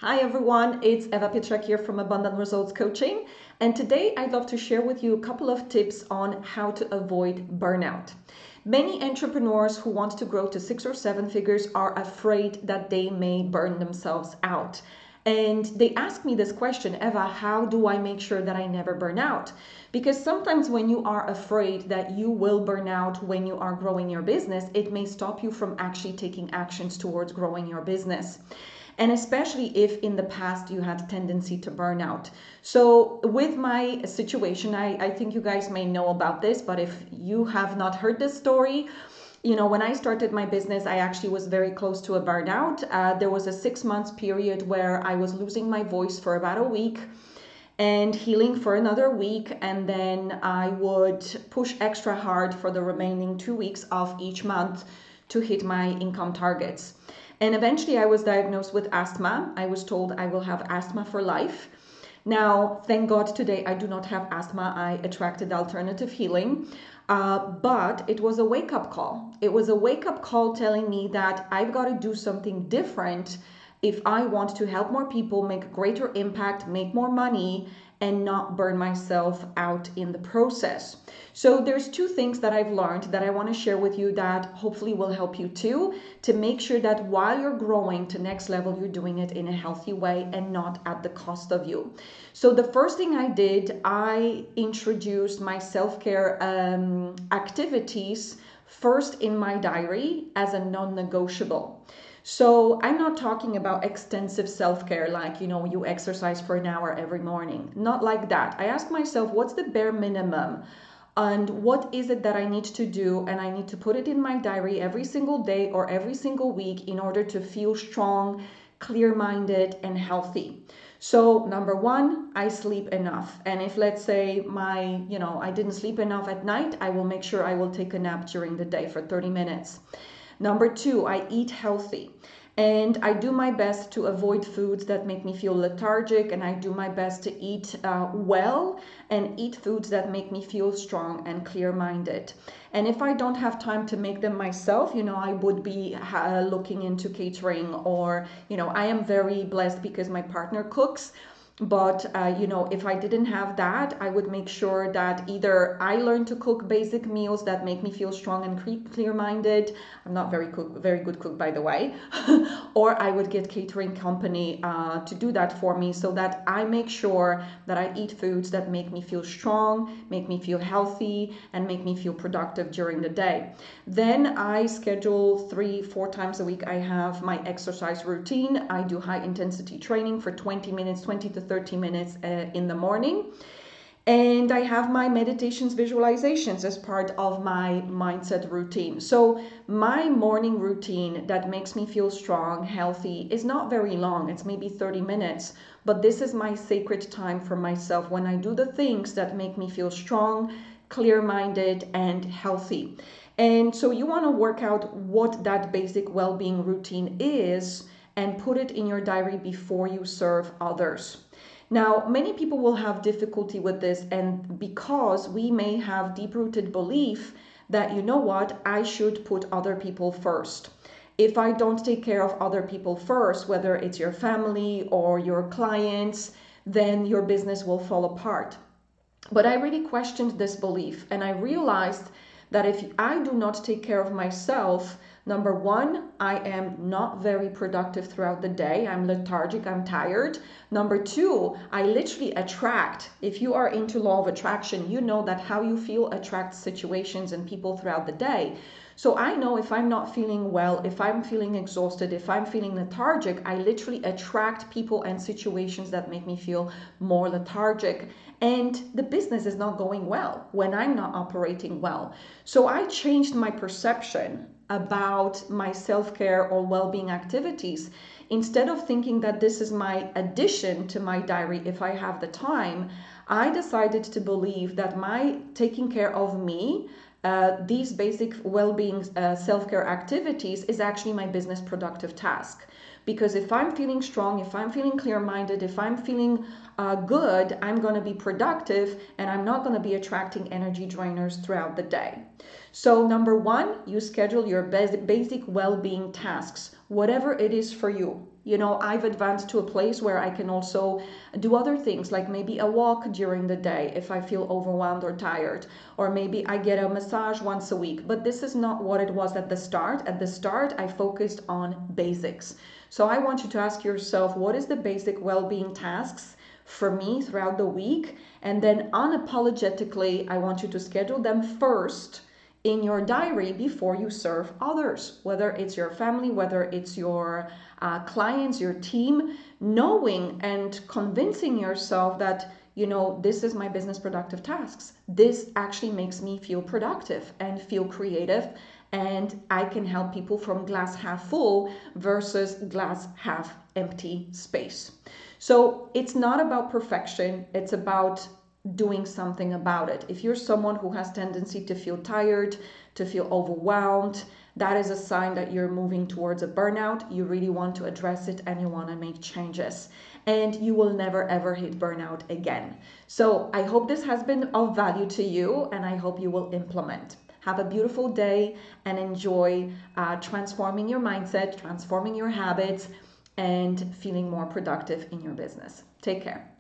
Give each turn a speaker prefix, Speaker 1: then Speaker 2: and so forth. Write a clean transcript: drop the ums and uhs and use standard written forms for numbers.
Speaker 1: Hi everyone, it's Eva Pietrzak here from Abundant Results Coaching, and today I'd love to share with you a couple of tips on how to avoid burnout. Many entrepreneurs who want to grow to 6 or 7 figures are afraid that they may burn themselves out. And they ask me this question, Eva, how do I make sure that I never burn out? Because sometimes when you are afraid that you will burn out when you are growing your business, it may stop you from actually taking actions towards growing your business. And especially if in the past you had a tendency to burn out. So with my situation, I think you guys may know about this, but if you have not heard this story, when I started my business, I actually was very close to a burnout. There was a 6 months period where I was losing my voice for about a week and healing for another week. And then I would push extra hard for the remaining 2 weeks of each month to hit my income targets. And eventually I was diagnosed with asthma. I was told I will have asthma for life. Now, thank God today I do not have asthma. I attracted alternative healing. But it was a wake-up call. It was a wake-up call telling me that I've got to do something different if I want to help more people, make greater impact, make more money, and not burn myself out in the process. So there's two things that I've learned that I want to share with you that hopefully will help you too, to make sure that while you're growing to next level, you're doing it in a healthy way and not at the cost of you. So the first thing I did, I introduced my self-care activities first in my diary as a non-negotiable. So I'm not talking about extensive self-care like, you exercise for an hour every morning. Not like that. I ask myself, what's the bare minimum? And what is it that I need to do? And I need to put it in my diary every single day or every single week in order to feel strong, clear-minded, and healthy. So number one, I sleep enough. And if let's say I didn't sleep enough at night, I will make sure I will take a nap during the day for 30 minutes. Number two, I eat healthy. And I do my best to avoid foods that make me feel lethargic, and I do my best to eat well and eat foods that make me feel strong and clear-minded. And if I don't have time to make them myself, I would be looking into catering, or, I am very blessed because my partner cooks. But, if I didn't have that, I would make sure that either I learn to cook basic meals that make me feel strong and clear-minded. I'm not very good cook, by the way. Or I would get catering company to do that for me, so that I make sure that I eat foods that make me feel strong, make me feel healthy, and make me feel productive during the day. Then I schedule 3-4 times a week. I have my exercise routine. I do high intensity training for 20 to 30 minutes in the morning. And I have my meditations, visualizations as part of my mindset routine. So my morning routine that makes me feel strong, healthy, is not very long. It's maybe 30 minutes. But this is my sacred time for myself when I do the things that make me feel strong, clear-minded, and healthy. And so you want to work out what that basic well-being routine is and put it in your diary before you serve others. Now, many people will have difficulty with this, and because we may have deep-rooted belief that, I should put other people first. If I don't take care of other people first, whether it's your family or your clients, then your business will fall apart. But I really questioned this belief, and I realized that if I do not take care of myself, number one, I am not very productive throughout the day. I'm lethargic, I'm tired. Number two, I literally attract. If you are into law of attraction, you know that how you feel attracts situations and people throughout the day. So I know if I'm not feeling well, if I'm feeling exhausted, if I'm feeling lethargic, I literally attract people and situations that make me feel more lethargic. And the business is not going well when I'm not operating well. So I changed my perception about my self-care or well-being activities. Instead of thinking that this is my addition to my diary if I have the time, I decided to believe that my taking care of me, these basic well-being self-care activities, is actually my business productive task. Because if I'm feeling strong, if I'm feeling clear-minded, if I'm feeling good, I'm going to be productive, and I'm not going to be attracting energy drainers throughout the day. So number one, you schedule your basic well-being tasks, whatever it is for you. I've advanced to a place where I can also do other things, like maybe a walk during the day if I feel overwhelmed or tired, or maybe I get a massage once a week. But this is not what it was at the start. At the start, I focused on basics. So I want you to ask yourself, what is the basic well-being tasks for me throughout the week? And then unapologetically, I want you to schedule them first in your diary before you serve others, whether it's your family, whether it's your clients, your team, knowing and convincing yourself that, this is my business productive tasks. This actually makes me feel productive and feel creative, and I can help people from glass half full versus glass half empty space. So it's not about perfection, it's about doing something about it. If you're someone who has tendency to feel tired, to feel overwhelmed, that is a sign that you're moving towards a burnout. You really want to address it and you want to make changes. And you will never ever hit burnout again. So I hope this has been of value to you, and I hope you will implement. Have a beautiful day and enjoy transforming your mindset, transforming your habits, and feeling more productive in your business. Take care.